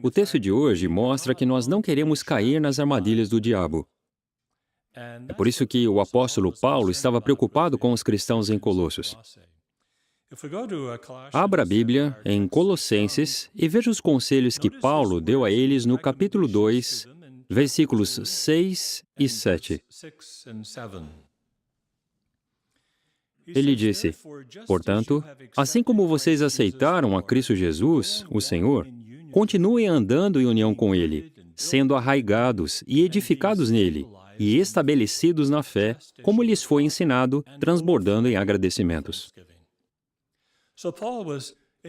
O texto de hoje mostra que nós não queremos cair nas armadilhas do diabo. É por isso que o apóstolo Paulo estava preocupado com os cristãos em Colossos. Abra a Bíblia em Colossenses e veja os conselhos que Paulo deu a eles no capítulo 2, versículos 6 e 7. Ele disse: "Portanto, assim como vocês aceitaram a Cristo Jesus, o Senhor, continuem andando em união com Ele, sendo arraigados e edificados nele, e estabelecidos na fé, como lhes foi ensinado, transbordando em agradecimentos."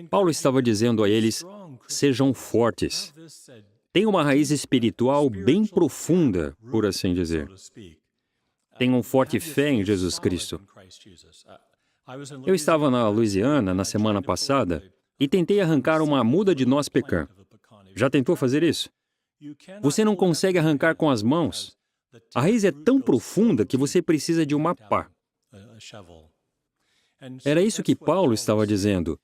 Paulo estava dizendo a eles: sejam fortes. Tenham uma raiz espiritual bem profunda, por assim dizer. Tenham forte fé em Jesus Cristo. Eu estava na Louisiana na semana passada e tentei arrancar uma muda de noz pecan. Já tentou fazer isso? Você não consegue arrancar com as mãos. A raiz é tão profunda que você precisa de uma pá. Era isso que Paulo estava dizendo.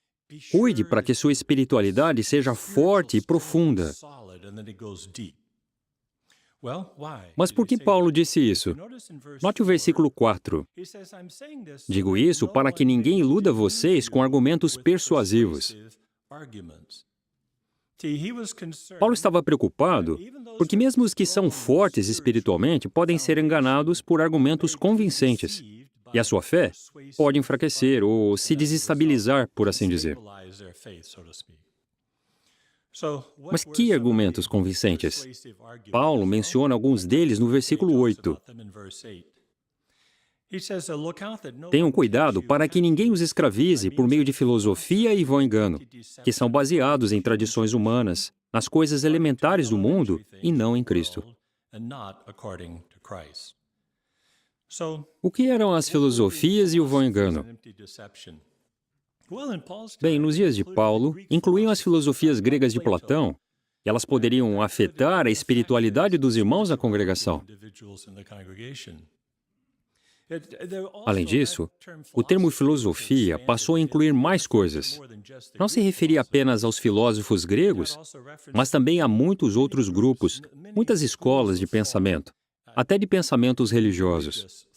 Cuide para que sua espiritualidade seja forte e profunda. Mas por que Paulo disse isso? Note o versículo 4. Digo isso para que ninguém iluda vocês com argumentos persuasivos. Paulo estava preocupado porque mesmo os que são fortes espiritualmente podem ser enganados por argumentos convincentes. E a sua fé pode enfraquecer ou se desestabilizar, por assim dizer. Mas que argumentos convincentes? Paulo menciona alguns deles no versículo 8. Tenham cuidado para que ninguém os escravize por meio de filosofia e vão engano, que são baseados em tradições humanas, nas coisas elementares do mundo e não em Cristo. O que eram as filosofias e o vão engano? Bem, nos dias de Paulo, incluíam as filosofias gregas de Platão, e elas poderiam afetar a espiritualidade dos irmãos na congregação. Além disso, o termo filosofia passou a incluir mais coisas. Não se referia apenas aos filósofos gregos, mas também a muitos outros grupos, muitas escolas de pensamento, até de pensamentos religiosos.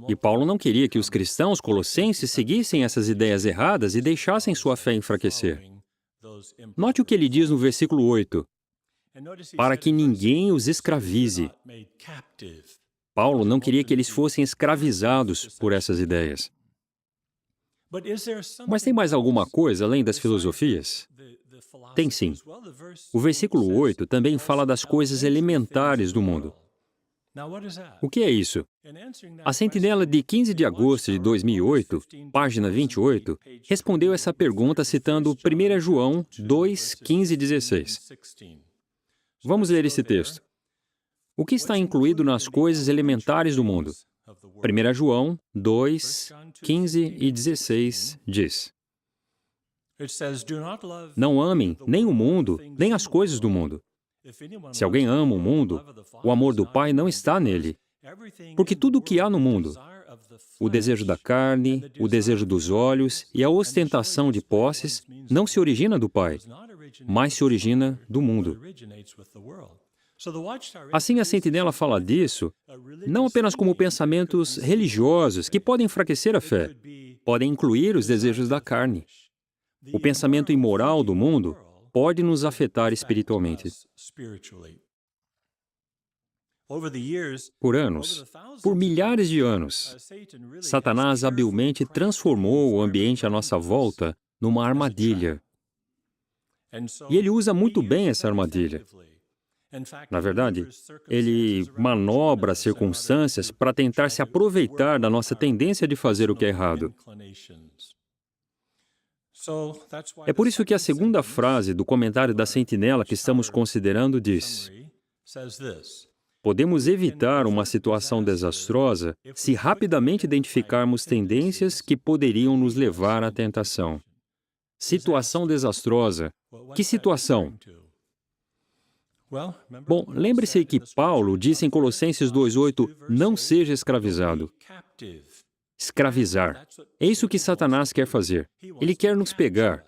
E Paulo não queria que os cristãos colossenses seguissem essas ideias erradas e deixassem sua fé enfraquecer. Note o que ele diz no versículo 8. Para que ninguém os escravize. Paulo não queria que eles fossem escravizados por essas ideias. Mas tem mais alguma coisa além das filosofias? Tem sim. O versículo 8 também fala das coisas elementares do mundo. O que é isso? A Sentinela de 15 de agosto de 2008, página 28, respondeu essa pergunta citando 1 João 2, 15 e 16. Vamos ler esse texto. O que está incluído nas coisas elementares do mundo? 1 João 2, 15 e 16 diz: não amem nem o mundo, nem as coisas do mundo. Se alguém ama o mundo, o amor do Pai não está nele. Porque tudo o que há no mundo, o desejo da carne, o desejo dos olhos e a ostentação de posses, não se origina do Pai, mas se origina do mundo. Assim, a Sentinela fala disso, não apenas como pensamentos religiosos que podem enfraquecer a fé, podem incluir os desejos da carne. O pensamento imoral do mundo pode nos afetar espiritualmente. Por anos, por milhares de anos, Satanás habilmente transformou o ambiente à nossa volta numa armadilha. E ele usa muito bem essa armadilha. Na verdade, ele manobra as circunstâncias para tentar se aproveitar da nossa tendência de fazer o que é errado. É por isso que a segunda frase do comentário da Sentinela que estamos considerando diz: podemos evitar uma situação desastrosa se rapidamente identificarmos tendências que poderiam nos levar à tentação. Situação desastrosa. Que situação? Bom, lembre-se que Paulo disse em Colossenses 2,8, não seja escravizado. escravizar. É isso que Satanás quer fazer. Ele quer nos pegar.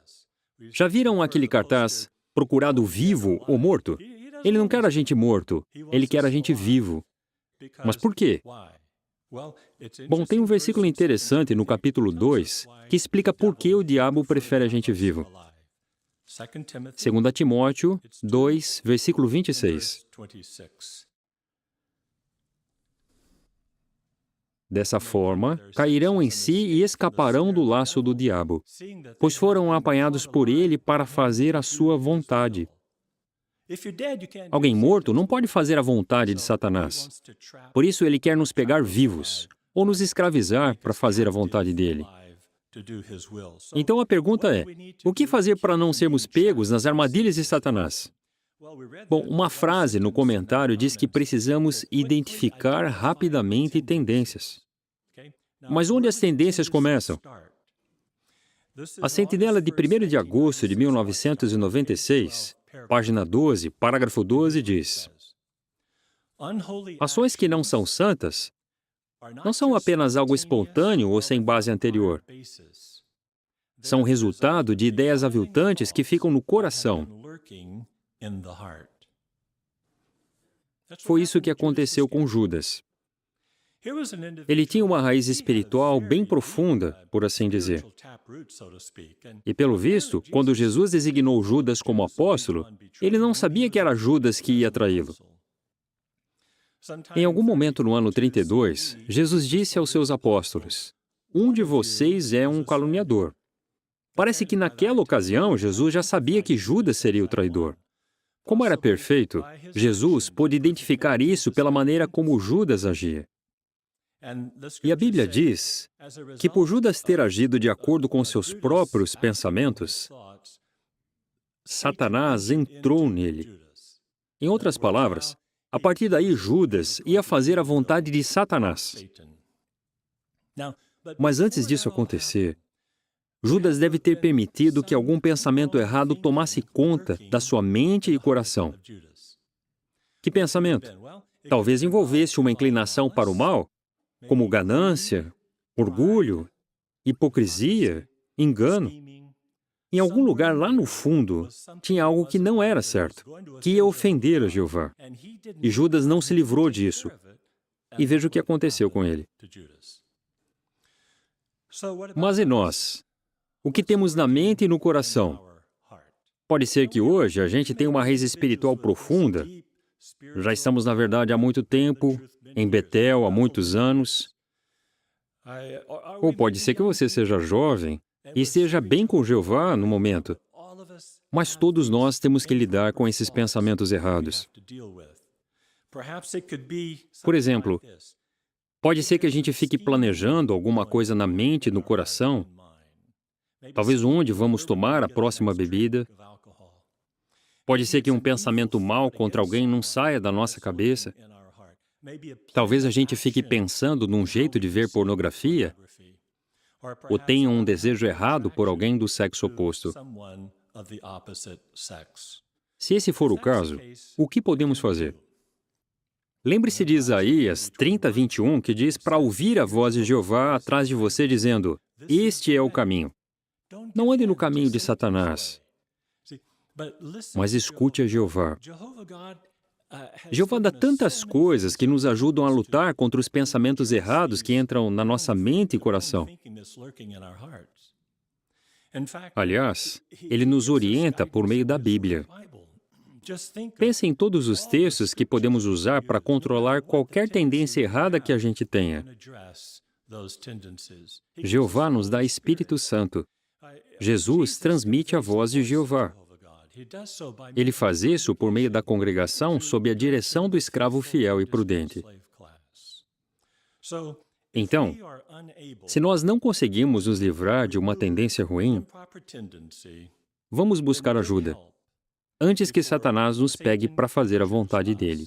Já viram aquele cartaz, procurado vivo ou morto? Ele não quer a gente morto, ele quer a gente vivo. Mas por quê? Bom, tem um versículo interessante no capítulo 2 que explica por que o diabo prefere a gente vivo. 2 Timóteo 2, versículo 26. Dessa forma, cairão em si e escaparão do laço do diabo, pois foram apanhados por ele para fazer a sua vontade. Alguém morto não pode fazer a vontade de Satanás. Por isso ele quer nos pegar vivos, ou nos escravizar para fazer a vontade dele. Então a pergunta é, o que fazer para não sermos pegos nas armadilhas de Satanás? Bom, uma frase no comentário diz que precisamos identificar rapidamente tendências. Mas onde as tendências começam? A sentinela de 1º de agosto de 1996, página 12, parágrafo 12, diz: ações que não são santas não são apenas algo espontâneo ou sem base anterior. São resultado de ideias aviltantes que ficam no coração. Foi isso que aconteceu com Judas. Ele tinha uma raiz espiritual bem profunda, por assim dizer. E pelo visto, quando Jesus designou Judas como apóstolo, ele não sabia que era Judas que ia traí-lo. Em algum momento no ano 32, Jesus disse aos seus apóstolos: um de vocês é um caluniador. Parece que naquela ocasião, Jesus já sabia que Judas seria o traidor. Como era perfeito, Jesus pôde identificar isso pela maneira como Judas agia. E a Bíblia diz que por Judas ter agido de acordo com seus próprios pensamentos, Satanás entrou nele. Em outras palavras, a partir daí Judas ia fazer a vontade de Satanás. Mas antes disso acontecer, Judas deve ter permitido que algum pensamento errado tomasse conta da sua mente e coração. Que pensamento? Talvez envolvesse uma inclinação para o mal, como ganância, orgulho, hipocrisia, engano. Em algum lugar lá no fundo, tinha algo que não era certo, que ia ofender a Jeová. E Judas não se livrou disso. E veja o que aconteceu com ele. Mas e nós? O que temos na mente e no coração? Pode ser que hoje a gente tenha uma raiz espiritual profunda. Já estamos, na verdade, há muito tempo, em Betel, há muitos anos. Ou pode ser que você seja jovem e esteja bem com Jeová no momento. Mas todos nós temos que lidar com esses pensamentos errados. Por exemplo, pode ser que a gente fique planejando alguma coisa na mente e no coração, talvez onde vamos tomar a próxima bebida. Pode ser que um pensamento mau contra alguém não saia da nossa cabeça. Talvez a gente fique pensando num jeito de ver pornografia, ou tenha um desejo errado por alguém do sexo oposto. Se esse for o caso, o que podemos fazer? Lembre-se de Isaías 30:21, que diz para ouvir a voz de Jeová atrás de você, dizendo: este é o caminho. Não ande no caminho de Satanás, mas escute a Jeová. Jeová dá tantas coisas que nos ajudam a lutar contra os pensamentos errados que entram na nossa mente e coração. Aliás, Ele nos orienta por meio da Bíblia. Pense em todos os textos que podemos usar para controlar qualquer tendência errada que a gente tenha. Jeová nos dá Espírito Santo. Jesus transmite a voz de Jeová. Ele faz isso por meio da congregação sob a direção do escravo fiel e prudente. Então, se nós não conseguimos nos livrar de uma tendência ruim, vamos buscar ajuda, antes que Satanás nos pegue para fazer a vontade dele.